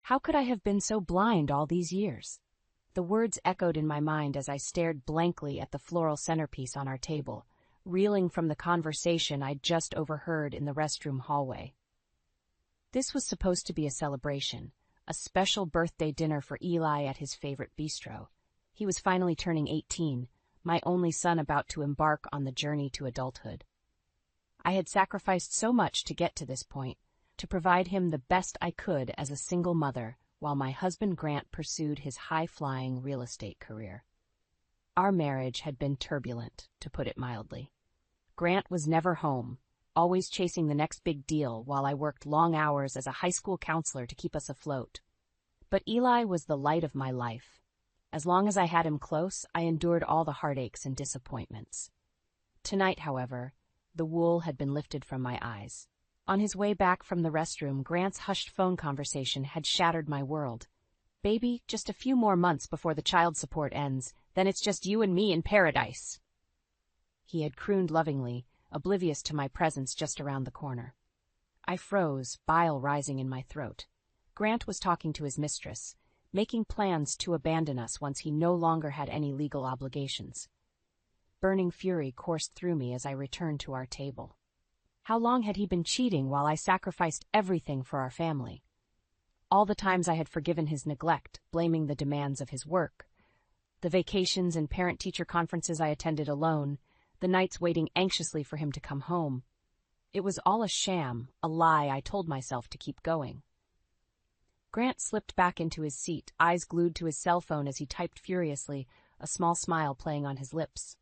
How could I have been so blind all these years? The words echoed in my mind as I stared blankly at the floral centerpiece on our table, reeling from the conversation I'd just overheard in the restroom hallway. This was supposed to be a celebration, a special birthday dinner for Eli at his favorite bistro. He was finally turning 18, my only son about to embark on the journey to adulthood. I had sacrificed so much to get to this point, to provide him the best I could as a single mother, while my husband Grant pursued his high-flying real estate career. Our marriage had been turbulent, to put it mildly. Grant was never home, always chasing the next big deal while I worked long hours as a high school counselor to keep us afloat. But Eli was the light of my life. As long as I had him close, I endured all the heartaches and disappointments. Tonight, however, the wool had been lifted from my eyes. On his way back from the restroom, Grant's hushed phone conversation had shattered my world. "Baby, just a few more months before the child support ends, then it's just you and me in paradise." He had crooned lovingly, oblivious to my presence just around the corner. I froze, bile rising in my throat. Grant was talking to his mistress, making plans to abandon us once he no longer had any legal obligations. Burning fury coursed through me as I returned to our table. How long had he been cheating while I sacrificed everything for our family? All the times I had forgiven his neglect, blaming the demands of his work. The vacations and parent-teacher conferences I attended alone, the nights waiting anxiously for him to come home. It was all a sham, a lie I told myself to keep going. Grant slipped back into his seat, eyes glued to his cell phone as he typed furiously, a small smile playing on his lips.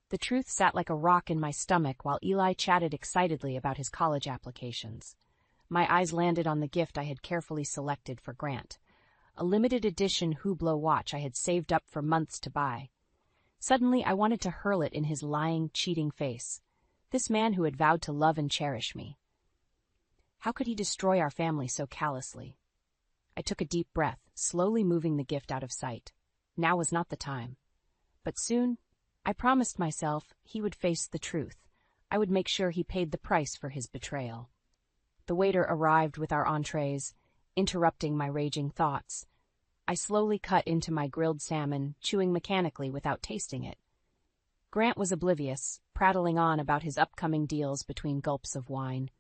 The truth sat like a rock in my stomach while Eli chatted excitedly about his college applications. My eyes landed on the gift I had carefully selected for Grant, a limited edition Hublot watch I had saved up for months to buy. Suddenly, I wanted to hurl it in his lying, cheating face. This man who had vowed to love and cherish me. How could he destroy our family so callously? I took a deep breath, slowly moving the gift out of sight. Now was not the time. But soon, I promised myself he would face the truth. I would make sure he paid the price for his betrayal. The waiter arrived with our entrees, interrupting my raging thoughts. I slowly cut into my grilled salmon, chewing mechanically without tasting it. Grant was oblivious, prattling on about his upcoming deals between gulps of wine.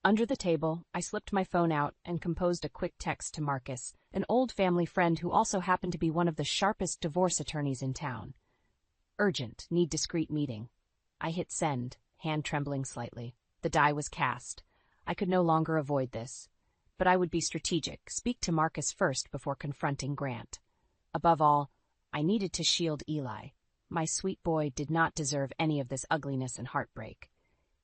Under the table, I slipped my phone out and composed a quick text to Marcus, an old family friend who also happened to be one of the sharpest divorce attorneys in town. Urgent, need discreet meeting. I hit send, hand trembling slightly. The die was cast. I could no longer avoid this. But I would be strategic, speak to Marcus first before confronting Grant. Above all, I needed to shield Eli. My sweet boy did not deserve any of this ugliness and heartbreak.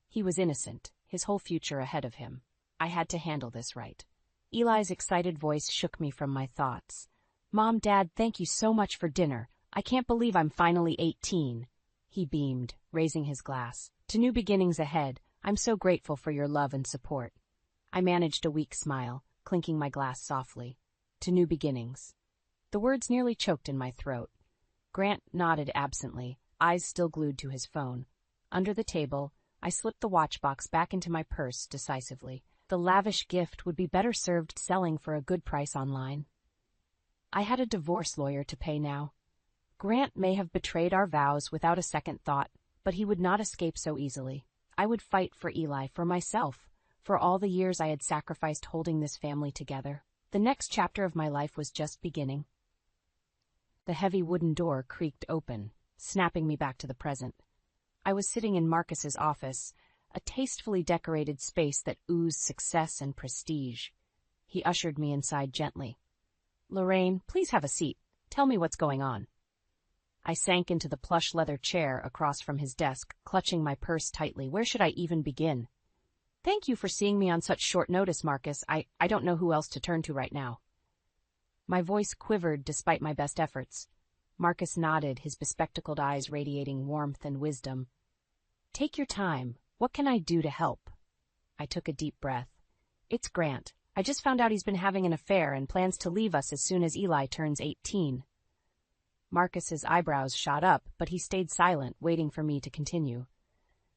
He was innocent, his whole future ahead of him. I had to handle this right. Eli's excited voice shook me from my thoughts. "Mom, Dad, thank you so much for dinner. I can't believe I'm finally 18. He beamed, raising his glass. "To new beginnings ahead. I'm so grateful for your love and support." I managed a weak smile, clinking my glass softly. "To new beginnings." The words nearly choked in my throat. Grant nodded absently, eyes still glued to his phone. Under the table, I slipped the watch box back into my purse decisively. The lavish gift would be better served selling for a good price online. I had a divorce lawyer to pay now. Grant may have betrayed our vows without a second thought, but he would not escape so easily. I would fight for Eli, for myself, for all the years I had sacrificed holding this family together. The next chapter of my life was just beginning. The heavy wooden door creaked open, snapping me back to the present. I was sitting in Marcus's office, a tastefully decorated space that oozed success and prestige. He ushered me inside gently. "Lorraine, please have a seat. Tell me what's going on." I sank into the plush leather chair across from his desk, clutching my purse tightly. Where should I even begin? "Thank you for seeing me on such short notice, Marcus. I don't know who else to turn to right now." My voice quivered despite my best efforts. Marcus nodded, his bespectacled eyes radiating warmth and wisdom. "Take your time. What can I do to help?" I took a deep breath. "It's Grant. I just found out he's been having an affair and plans to leave us as soon as Eli turns 18. Marcus's eyebrows shot up, but he stayed silent, waiting for me to continue.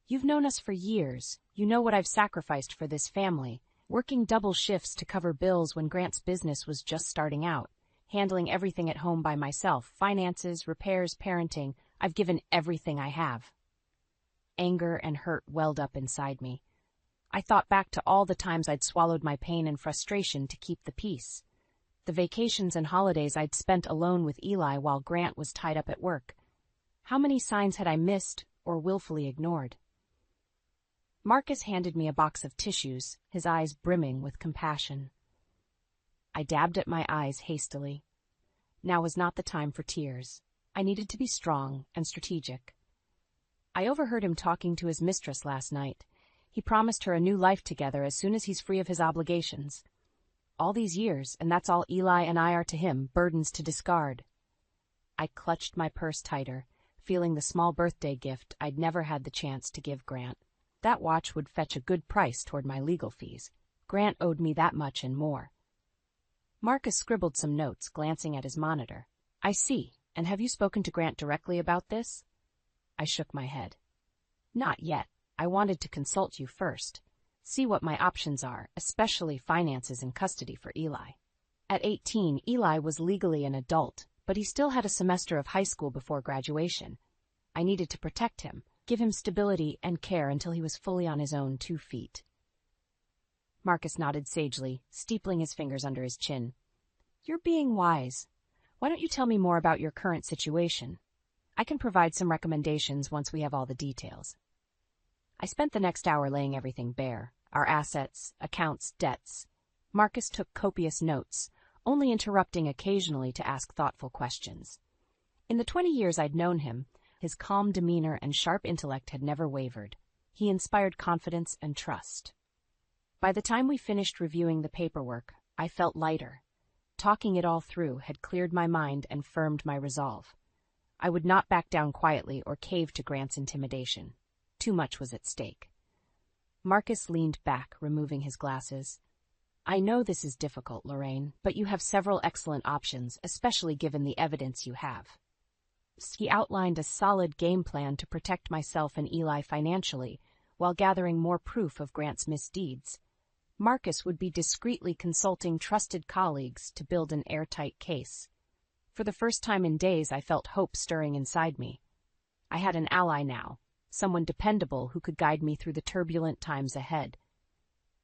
"You've known us for years. You know what I've sacrificed for this family. working double shifts to cover bills when Grant's business was just starting out, handling everything at home by myself, finances, repairs, parenting. I've given everything I have. Anger and hurt welled up inside me. I thought back to all the times I'd swallowed my pain and frustration to keep the peace. The vacations and holidays I'd spent alone with Eli while Grant was tied up at work. How many signs had I missed or willfully ignored? Marcus handed me a box of tissues, his eyes brimming with compassion. I dabbed at my eyes hastily. Now was not the time for tears. I needed to be strong and strategic. I overheard him talking to his mistress last night. He promised her a new life together as soon as he's free of his obligations. All these years, and that's all Eli and I are to him, burdens to discard. I clutched my purse tighter, feeling the small birthday gift I'd never had the chance to give Grant. That watch would fetch a good price toward my legal fees. Grant owed me that much and more. Marcus scribbled some notes, glancing at his monitor. I see. And have you spoken to Grant directly about this? I shook my head. Not yet. I wanted to consult you first. See what my options are, especially finances and custody for Eli. At 18, Eli was legally an adult, but he still had a semester of high school before graduation. I needed to protect him, give him stability and care until he was fully on his own 2 feet. Marcus nodded sagely, steepling his fingers under his chin. You're being wise. Why don't you tell me more about your current situation? I can provide some recommendations once we have all the details. I spent the next hour laying everything bare, our assets, accounts, debts. Marcus took copious notes, only interrupting occasionally to ask thoughtful questions. In the 20 years I'd known him, his calm demeanor and sharp intellect had never wavered. He inspired confidence and trust. By the time we finished reviewing the paperwork, I felt lighter. Talking it all through had cleared my mind and firmed my resolve. I would not back down quietly or cave to Grant's intimidation. Too much was at stake. Marcus leaned back, removing his glasses. I know this is difficult, Lorraine, but you have several excellent options, especially given the evidence you have. He outlined a solid game plan to protect myself and Eli financially, while gathering more proof of Grant's misdeeds. Marcus would be discreetly consulting trusted colleagues to build an airtight case. For the first time in days, I felt hope stirring inside me. I had an ally now, someone dependable who could guide me through the turbulent times ahead.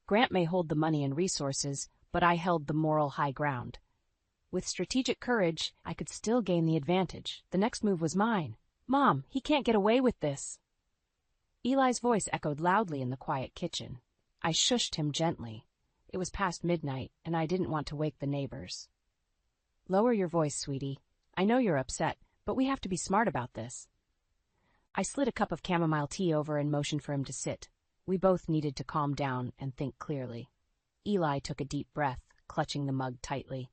Grant may hold the money and resources, but I held the moral high ground. With strategic courage, I could still gain the advantage. The next move was mine. Mom, he can't get away with this. Eli's voice echoed loudly in the quiet kitchen. I shushed him gently. It was past midnight, and I didn't want to wake the neighbors. Lower your voice, sweetie. I know you're upset, but we have to be smart about this. I slid a cup of chamomile tea over and motioned for him to sit. We both needed to calm down and think clearly. Eli took a deep breath, clutching the mug tightly.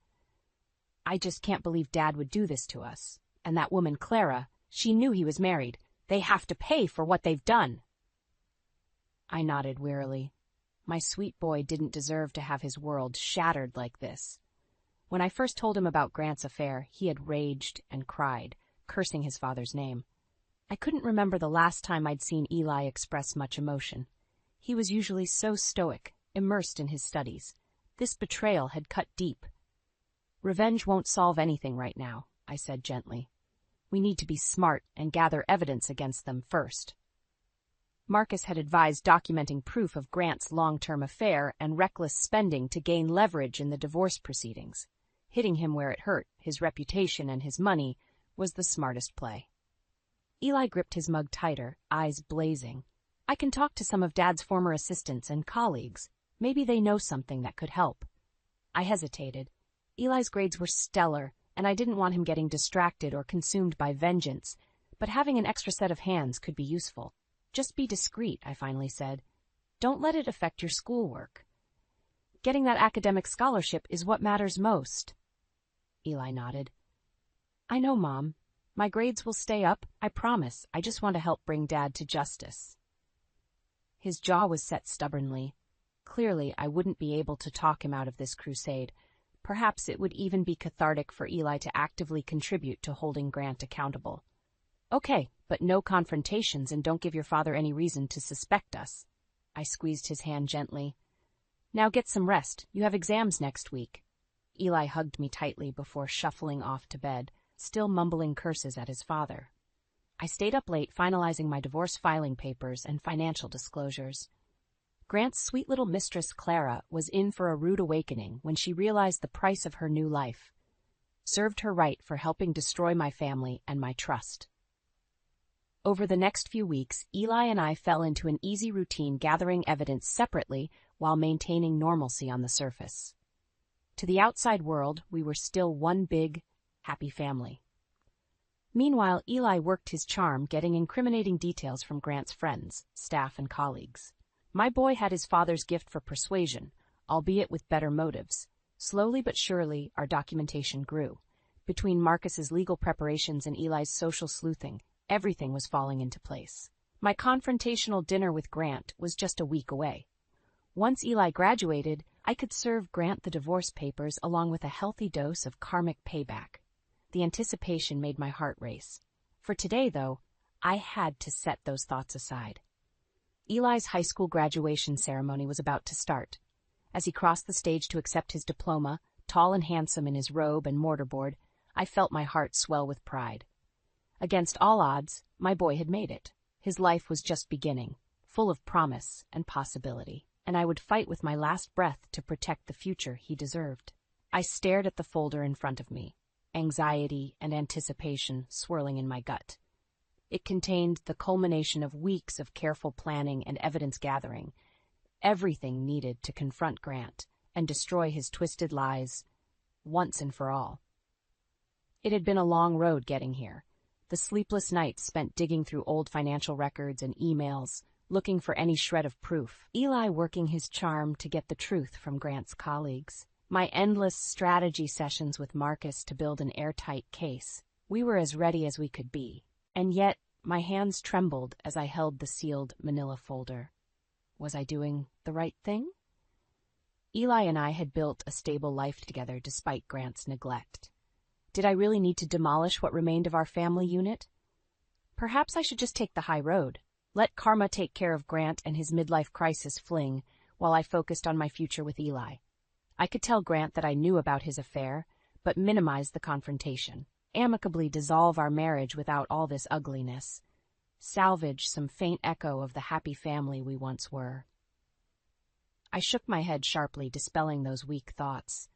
I just can't believe Dad would do this to us. And that woman, Clara, she knew he was married. They have to pay for what they've done. I nodded wearily. My sweet boy didn't deserve to have his world shattered like this. When I first told him about Grant's affair, he had raged and cried, cursing his father's name. I couldn't remember the last time I'd seen Eli express much emotion. He was usually so stoic, immersed in his studies. This betrayal had cut deep. Revenge won't solve anything right now, I said gently. We need to be smart and gather evidence against them first. Marcus had advised documenting proof of Grant's long-term affair and reckless spending to gain leverage in the divorce proceedings. Hitting him where it hurt, his reputation and his money, was the smartest play. Eli gripped his mug tighter, eyes blazing. I can talk to some of Dad's former assistants and colleagues. Maybe they know something that could help. I hesitated. Eli's grades were stellar, and I didn't want him getting distracted or consumed by vengeance, but having an extra set of hands could be useful. Just be discreet, I finally said. Don't let it affect your schoolwork. Getting that academic scholarship is what matters most. Eli nodded. I know, Mom. My grades will stay up, I promise. I just want to help bring Dad to justice. His jaw was set stubbornly. Clearly, I wouldn't be able to talk him out of this crusade. Perhaps it would even be cathartic for Eli to actively contribute to holding Grant accountable. Okay, but no confrontations and don't give your father any reason to suspect us. I squeezed his hand gently. Now get some rest. You have exams next week. Eli hugged me tightly before shuffling off to bed, still mumbling curses at his father. I stayed up late finalizing my divorce filing papers and financial disclosures. Grant's sweet little mistress, Clara, was in for a rude awakening when she realized the price of her new life. Served her right for helping destroy my family and my trust. Over the next few weeks, Eli and I fell into an easy routine, gathering evidence separately while maintaining normalcy on the surface. To the outside world, we were still one big, happy family. Meanwhile, Eli worked his charm, getting incriminating details from Grant's friends, staff, and colleagues. My boy had his father's gift for persuasion, albeit with better motives. Slowly but surely, our documentation grew. Between Marcus's legal preparations and Eli's social sleuthing, everything was falling into place. My confrontational dinner with Grant was just a week away. Once Eli graduated, I could serve Grant the divorce papers along with a healthy dose of karmic payback. The anticipation made my heart race. For today, though, I had to set those thoughts aside. Eli's high school graduation ceremony was about to start. As he crossed the stage to accept his diploma, tall and handsome in his robe and mortarboard, I felt my heart swell with pride. Against all odds, my boy had made it. His life was just beginning, full of promise and possibility, and I would fight with my last breath to protect the future he deserved. I stared at the folder in front of me, anxiety and anticipation swirling in my gut. It contained the culmination of weeks of careful planning and evidence gathering, everything needed to confront Grant and destroy his twisted lies once and for all. It had been a long road getting here. The sleepless nights spent digging through old financial records and emails, looking for any shred of proof. Eli working his charm to get the truth from Grant's colleagues. My endless strategy sessions with Marcus to build an airtight case. We were as ready as we could be. And yet, my hands trembled as I held the sealed manila folder. Was I doing the right thing? Eli and I had built a stable life together despite Grant's neglect. Did I really need to demolish what remained of our family unit? Perhaps I should just take the high road. Let karma take care of Grant and his midlife crisis fling, while I focused on my future with Eli. I could tell Grant that I knew about his affair, but minimize the confrontation. Amicably dissolve our marriage without all this ugliness. Salvage some faint echo of the happy family we once were. I shook my head sharply, dispelling those weak thoughts.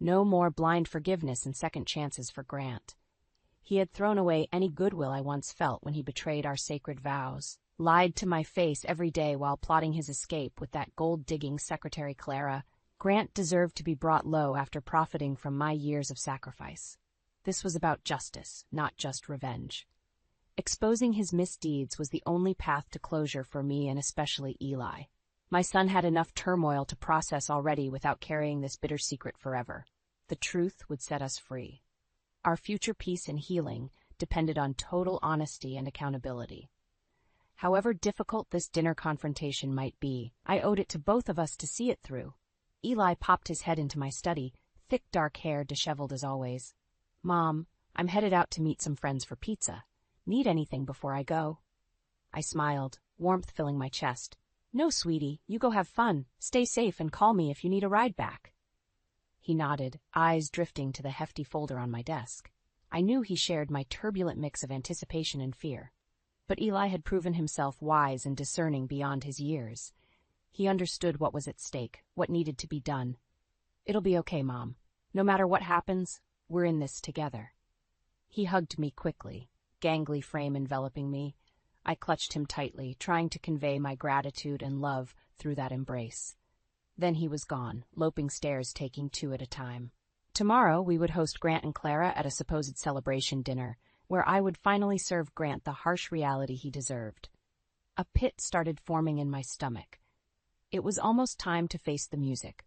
No more blind forgiveness and second chances for Grant. He had thrown away any goodwill I once felt when he betrayed our sacred vows, lied to my face every day while plotting his escape with that gold-digging secretary Clara. Grant deserved to be brought low after profiting from my years of sacrifice. This was about justice, not just revenge. Exposing his misdeeds was the only path to closure for me and especially Eli. My son had enough turmoil to process already without carrying this bitter secret forever. The truth would set us free. Our future peace and healing depended on total honesty and accountability. However difficult this dinner confrontation might be, I owed it to both of us to see it through. Eli popped his head into my study, thick dark hair disheveled as always. "Mom, I'm headed out to meet some friends for pizza. Need anything before I go?" I smiled, warmth filling my chest. "No, sweetie, you go have fun. Stay safe and call me if you need a ride back." He nodded, eyes drifting to the hefty folder on my desk. I knew he shared my turbulent mix of anticipation and fear. But Eli had proven himself wise and discerning beyond his years. He understood what was at stake, what needed to be done. "It'll be okay, Mom. No matter what happens, we're in this together." He hugged me quickly, gangly frame enveloping me. I clutched him tightly, trying to convey my gratitude and love through that embrace. Then he was gone, loping stairs, taking two at a time. Tomorrow we would host Grant and Clara at a supposed celebration dinner, where I would finally serve Grant the harsh reality he deserved. A pit started forming in my stomach. It was almost time to face the music.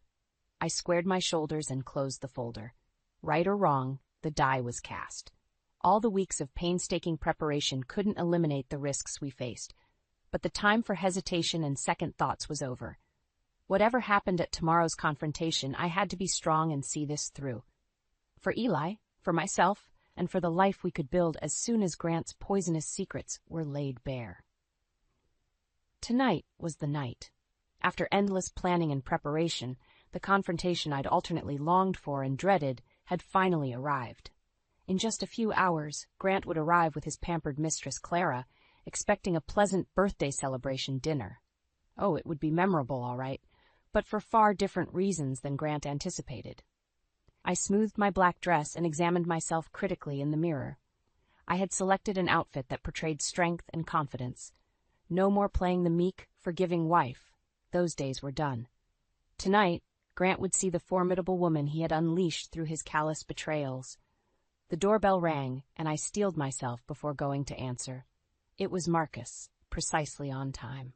I squared my shoulders and closed the folder. Right or wrong, the die was cast. All the weeks of painstaking preparation couldn't eliminate the risks we faced, but the time for hesitation and second thoughts was over. Whatever happened at tomorrow's confrontation, I had to be strong and see this through. For Eli, for myself, and for the life we could build as soon as Grant's poisonous secrets were laid bare. Tonight was the night. After endless planning and preparation, the confrontation I'd alternately longed for and dreaded had finally arrived. In just a few hours, Grant would arrive with his pampered mistress Clara, expecting a pleasant birthday celebration dinner. Oh, it would be memorable, all right, but for far different reasons than Grant anticipated. I smoothed my black dress and examined myself critically in the mirror. I had selected an outfit that portrayed strength and confidence. No more playing the meek, forgiving wife. Those days were done. Tonight, Grant would see the formidable woman he had unleashed through his callous betrayals. The doorbell rang, and I steeled myself before going to answer. It was Marcus, precisely on time.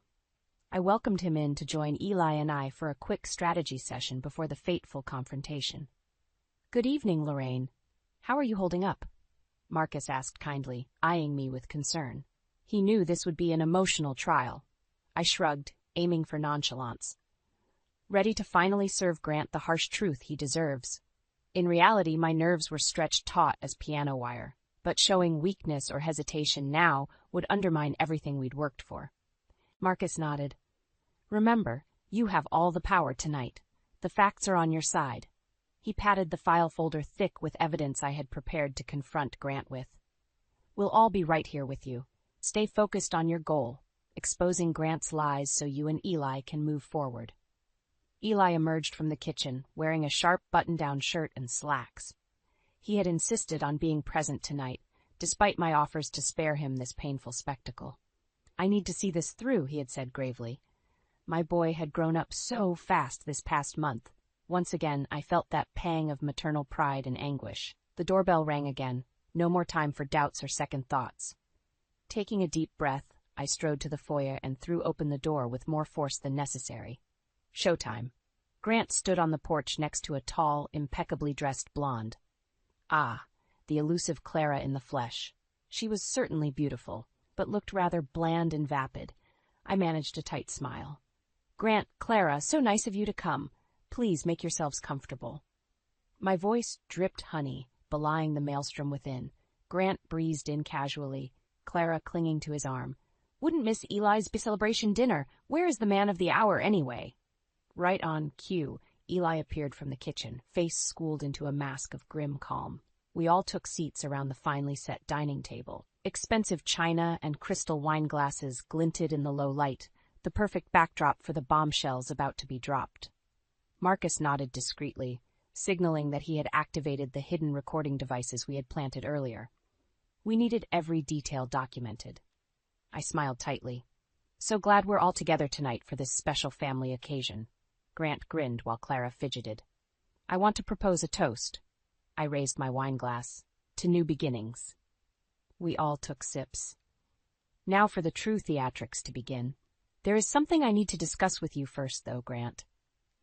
I welcomed him in to join Eli and I for a quick strategy session before the fateful confrontation. "Good evening, Lorraine. How are you holding up?" Marcus asked kindly, eyeing me with concern. He knew this would be an emotional trial. I shrugged, aiming for nonchalance. Ready to finally serve Grant the harsh truth he deserves. In reality, my nerves were stretched taut as piano wire, but showing weakness or hesitation now would undermine everything we'd worked for. Marcus nodded. "Remember, you have all the power tonight. The facts are on your side." He patted the file folder thick with evidence I had prepared to confront Grant with. "We'll all be right here with you. Stay focused on your goal, exposing Grant's lies so you and Eli can move forward." Eli emerged from the kitchen, wearing a sharp button-down shirt and slacks. He had insisted on being present tonight, despite my offers to spare him this painful spectacle. "I need to see this through," he had said gravely. My boy had grown up so fast this past month. Once again, I felt that pang of maternal pride and anguish. The doorbell rang again. No more time for doubts or second thoughts. Taking a deep breath, I strode to the foyer and threw open the door with more force than necessary. Showtime. Grant stood on the porch next to a tall, impeccably dressed blonde. Ah, the elusive Clara in the flesh. She was certainly beautiful, but looked rather bland and vapid. I managed a tight smile. "Grant, Clara, so nice of you to come. Please make yourselves comfortable." My voice dripped honey, belying the maelstrom within. Grant breezed in casually, Clara clinging to his arm. "Wouldn't miss Eli's celebration dinner. Where is the man of the hour, anyway?" Right on cue, Eli appeared from the kitchen, face schooled into a mask of grim calm. We all took seats around the finely set dining table. Expensive china and crystal wine glasses glinted in the low light, the perfect backdrop for the bombshells about to be dropped. Marcus nodded discreetly, signaling that he had activated the hidden recording devices we had planted earlier. We needed every detail documented. I smiled tightly. "So glad we're all together tonight for this special family occasion." Grant grinned while Clara fidgeted. "I want to propose a toast." I raised my wine glass. "To new beginnings." We all took sips. Now for the true theatrics to begin. "There is something I need to discuss with you first, though, Grant."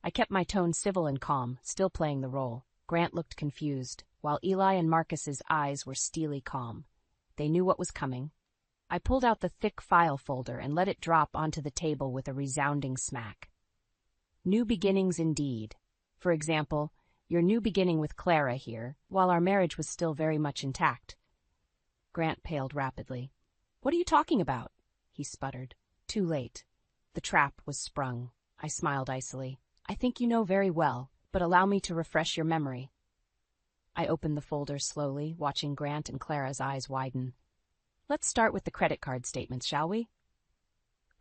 I kept my tone civil and calm, still playing the role. Grant looked confused, while Eli and Marcus's eyes were steely calm. They knew what was coming. I pulled out the thick file folder and let it drop onto the table with a resounding smack. New beginnings indeed. For example, your new beginning with Clara here, while our marriage was still very much intact. Grant paled rapidly. "What are you talking about?" he sputtered. Too late. The trap was sprung. I smiled icily. "I think you know very well, but allow me to refresh your memory." I opened the folder slowly, watching Grant and Clara's eyes widen. "Let's start with the credit card statements, shall we?"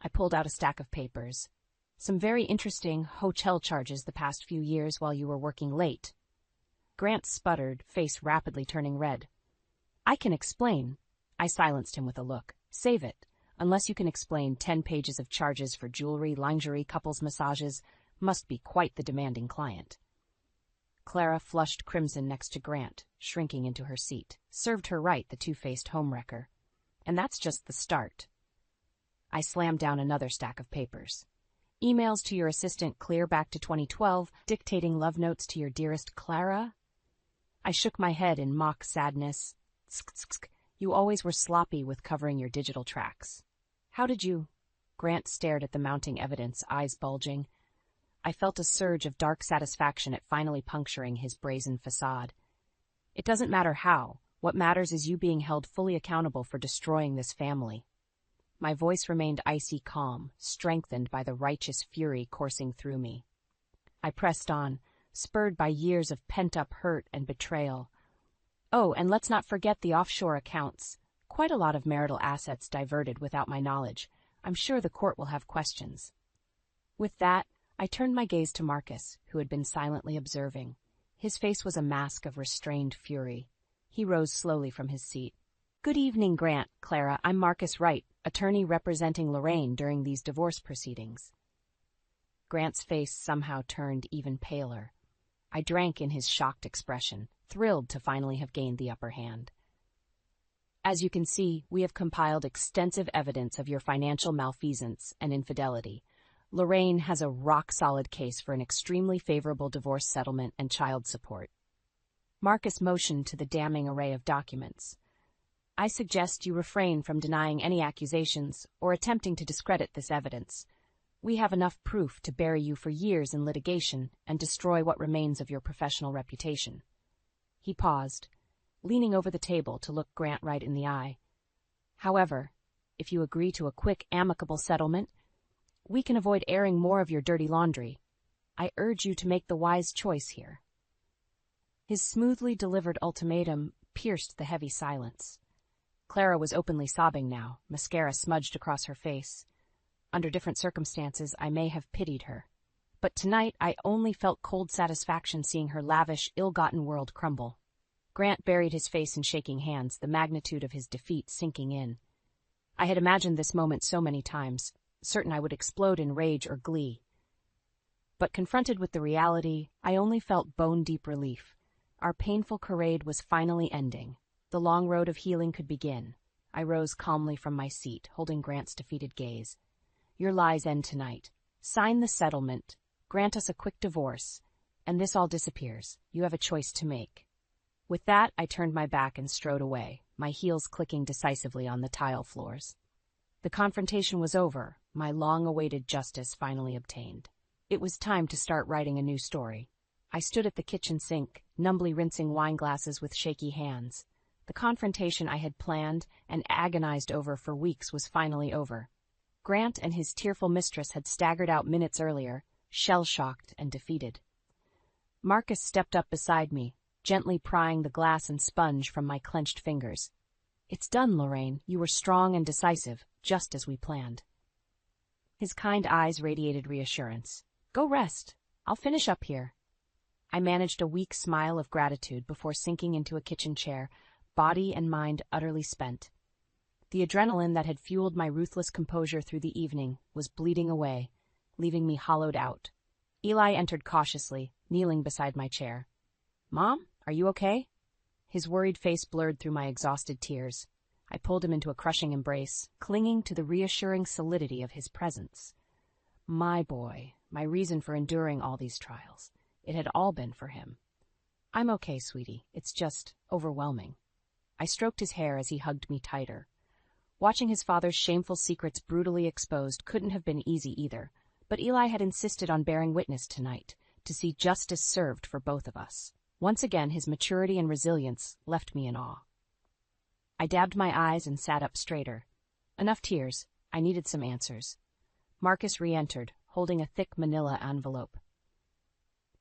I pulled out a stack of papers. "Some very interesting hotel charges the past few years while you were working late." Grant sputtered, face rapidly turning red. "I can explain." I silenced him with a look. "Save it. Unless you can explain 10 pages of charges for jewelry, lingerie, couples massages, must be quite the demanding client." Clara flushed crimson next to Grant, shrinking into her seat. Served her right, the two-faced homewrecker. And that's just the start. I slammed down another stack of papers. "Emails to your assistant clear back to 2012, dictating love notes to your dearest Clara?" I shook my head in mock sadness. "Tsk. You always were sloppy with covering your digital tracks." "How did you—" Grant stared at the mounting evidence, eyes bulging. I felt a surge of dark satisfaction at finally puncturing his brazen facade. "It doesn't matter how. What matters is you being held fully accountable for destroying this family." My voice remained icy calm, strengthened by the righteous fury coursing through me. I pressed on, spurred by years of pent-up hurt and betrayal. Oh, and let's not forget the offshore accounts. Quite a lot of marital assets diverted without my knowledge. I'm sure the court will have questions. With that, I turned my gaze to Marcus, who had been silently observing. His face was a mask of restrained fury. He rose slowly from his seat. Good evening, Grant, Clara. I'm Marcus Wright, attorney representing Lorraine during these divorce proceedings. Grant's face somehow turned even paler. I drank in his shocked expression, thrilled to finally have gained the upper hand. As you can see, we have compiled extensive evidence of your financial malfeasance and infidelity. Lorraine has a rock-solid case for an extremely favorable divorce settlement and child support. Marcus motioned to the damning array of documents. I suggest you refrain from denying any accusations or attempting to discredit this evidence. We have enough proof to bury you for years in litigation and destroy what remains of your professional reputation. He paused, leaning over the table to look Grant right in the eye. However, if you agree to a quick, amicable settlement, we can avoid airing more of your dirty laundry. I urge you to make the wise choice here. His smoothly delivered ultimatum pierced the heavy silence. Clara was openly sobbing now, mascara smudged across her face. Under different circumstances, I may have pitied her. But tonight, I only felt cold satisfaction seeing her lavish, ill-gotten world crumble. Grant buried his face in shaking hands, the magnitude of his defeat sinking in. I had imagined this moment so many times, certain I would explode in rage or glee. But confronted with the reality, I only felt bone-deep relief. Our painful charade was finally ending. The long road of healing could begin. I rose calmly from my seat, holding Grant's defeated gaze. Your lies end tonight. Sign the settlement, grant us a quick divorce, and this all disappears. You have a choice to make. With that, I turned my back and strode away, my heels clicking decisively on the tile floors. The confrontation was over, my long-awaited justice finally obtained. It was time to start writing a new story. I stood at the kitchen sink, numbly rinsing wine glasses with shaky hands. The confrontation I had planned and agonized over for weeks was finally over. Grant and his tearful mistress had staggered out minutes earlier, shell-shocked and defeated. Marcus stepped up beside me, gently prying the glass and sponge from my clenched fingers. It's done, Lorraine. You were strong and decisive, just as we planned. His kind eyes radiated reassurance. Go rest. I'll finish up here. I managed a weak smile of gratitude before sinking into a kitchen chair, body and mind utterly spent. The adrenaline that had fueled my ruthless composure through the evening was bleeding away, leaving me hollowed out. Eli entered cautiously, kneeling beside my chair. Mom, are you okay? His worried face blurred through my exhausted tears. I pulled him into a crushing embrace, clinging to the reassuring solidity of his presence. My boy, my reason for enduring all these trials. It had all been for him. I'm okay, sweetie. It's just overwhelming. I stroked his hair as he hugged me tighter. Watching his father's shameful secrets brutally exposed couldn't have been easy either, but Eli had insisted on bearing witness tonight, to see justice served for both of us. Once again, his maturity and resilience left me in awe. I dabbed my eyes and sat up straighter. Enough tears. I needed some answers. Marcus re-entered, holding a thick manila envelope.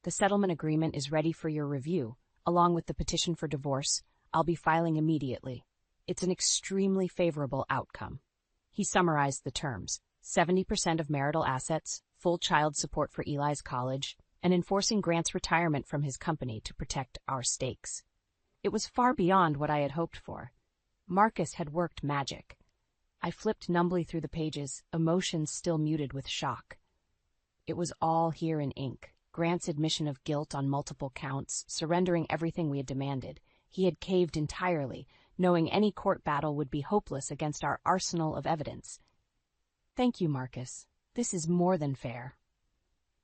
The settlement agreement is ready for your review, along with the petition for divorce. I'll be filing immediately. It's an extremely favorable outcome. He summarized the terms: 70% of marital assets, full child support for Eli's college, and enforcing Grant's retirement from his company to protect our stakes. It was far beyond what I had hoped for. Marcus had worked magic. I flipped numbly through the pages, emotions still muted with shock. It was all here in ink. Grant's admission of guilt on multiple counts, surrendering everything we had demanded. He had caved entirely, knowing any court battle would be hopeless against our arsenal of evidence. Thank you, Marcus. This is more than fair.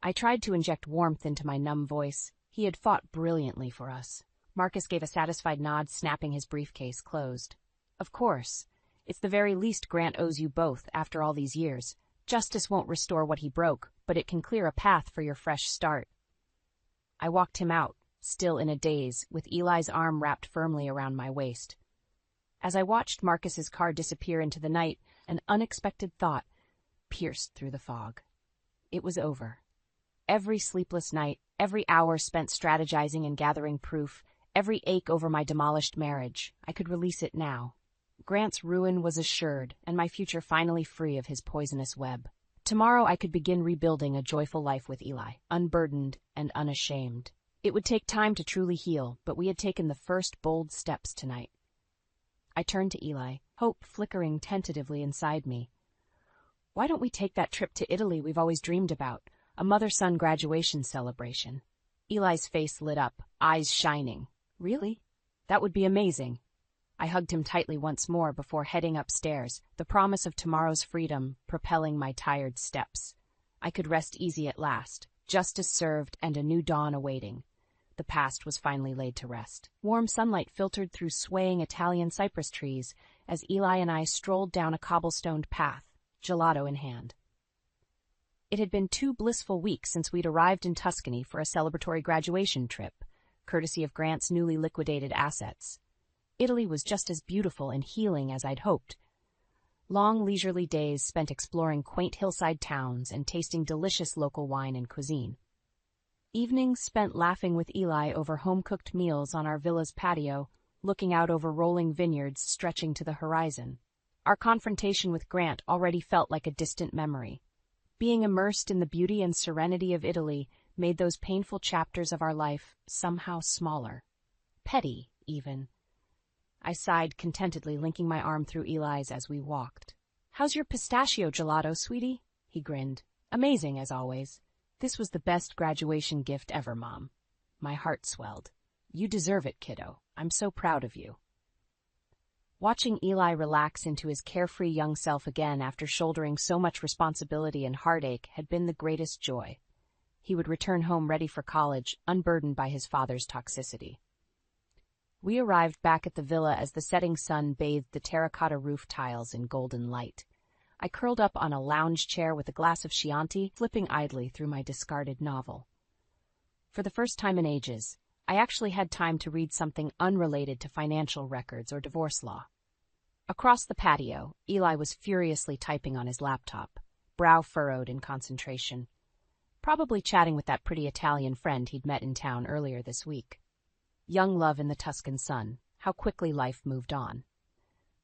I tried to inject warmth into my numb voice. He had fought brilliantly for us. Marcus gave a satisfied nod, snapping his briefcase closed. Of course. It's the very least Grant owes you both after all these years. Justice won't restore what he broke, but it can clear a path for your fresh start. I walked him out, still in a daze, with Eli's arm wrapped firmly around my waist. As I watched Marcus's car disappear into the night, an unexpected thought pierced through the fog. It was over. Every sleepless night, every hour spent strategizing and gathering proof, every ache over my demolished marriage, I could release it now. Grant's ruin was assured, and my future finally free of his poisonous web. Tomorrow I could begin rebuilding a joyful life with Eli, unburdened and unashamed. It would take time to truly heal, but we had taken the first bold steps tonight. I turned to Eli, hope flickering tentatively inside me. Why don't we take that trip to Italy we've always dreamed about? A mother-son graduation celebration. Eli's face lit up, eyes shining. Really? That would be amazing. I hugged him tightly once more before heading upstairs, the promise of tomorrow's freedom propelling my tired steps. I could rest easy at last, justice served and a new dawn awaiting. The past was finally laid to rest. Warm sunlight filtered through swaying Italian cypress trees as Eli and I strolled down a cobblestoned path, gelato in hand. It had been 2 blissful weeks since we'd arrived in Tuscany for a celebratory graduation trip, courtesy of Grant's newly liquidated assets. Italy was just as beautiful and healing as I'd hoped. Long leisurely days spent exploring quaint hillside towns and tasting delicious local wine and cuisine. Evenings spent laughing with Eli over home-cooked meals on our villa's patio, looking out over rolling vineyards stretching to the horizon. Our confrontation with Grant already felt like a distant memory. Being immersed in the beauty and serenity of Italy made those painful chapters of our life somehow smaller. Petty, even. I sighed contentedly, linking my arm through Eli's as we walked. "How's your pistachio gelato, sweetie?" He grinned. "Amazing, as always. This was the best graduation gift ever, Mom." My heart swelled. "You deserve it, kiddo. I'm so proud of you." Watching Eli relax into his carefree young self again after shouldering so much responsibility and heartache had been the greatest joy. He would return home ready for college, unburdened by his father's toxicity. We arrived back at the villa as the setting sun bathed the terracotta roof tiles in golden light. I curled up on a lounge chair with a glass of Chianti, flipping idly through my discarded novel. For the first time in ages, I actually had time to read something unrelated to financial records or divorce law. Across the patio, Eli was furiously typing on his laptop, brow furrowed in concentration, probably chatting with that pretty Italian friend he'd met in town earlier this week. Young love in the Tuscan sun, how quickly life moved on.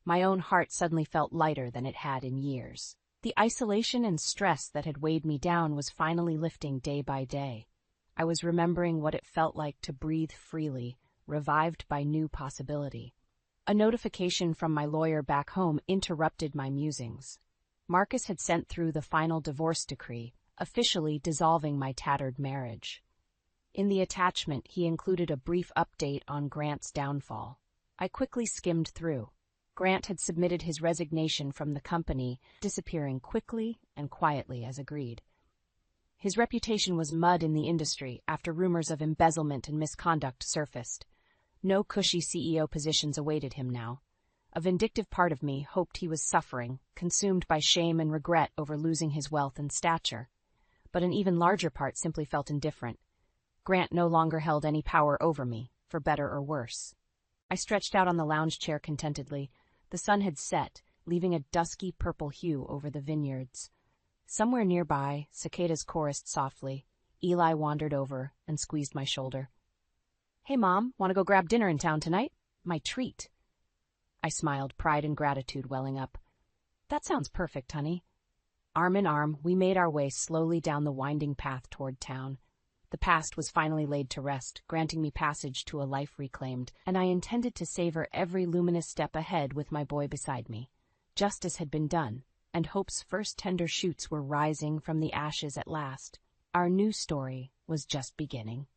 My own heart suddenly felt lighter than it had in years. The isolation and stress that had weighed me down was finally lifting day by day. I was remembering what it felt like to breathe freely, revived by new possibility. A notification from my lawyer back home interrupted my musings. Marcus had sent through the final divorce decree, officially dissolving my tattered marriage. In the attachment, he included a brief update on Grant's downfall. I quickly skimmed through. Grant had submitted his resignation from the company, disappearing quickly and quietly as agreed. His reputation was mud in the industry after rumors of embezzlement and misconduct surfaced. No cushy CEO positions awaited him now. A vindictive part of me hoped he was suffering, consumed by shame and regret over losing his wealth and stature. But an even larger part simply felt indifferent. Grant no longer held any power over me, for better or worse. I stretched out on the lounge chair contentedly. The sun had set, leaving a dusky purple hue over the vineyards. Somewhere nearby, cicadas chorused softly. Eli wandered over and squeezed my shoulder. "Hey, Mom, want to go grab dinner in town tonight? My treat." I smiled, pride and gratitude welling up. "That sounds perfect, honey." Arm in arm, we made our way slowly down the winding path toward town. The past was finally laid to rest, granting me passage to a life reclaimed, and I intended to savor every luminous step ahead with my boy beside me. Justice had been done, and hope's first tender shoots were rising from the ashes at last. Our new story was just beginning.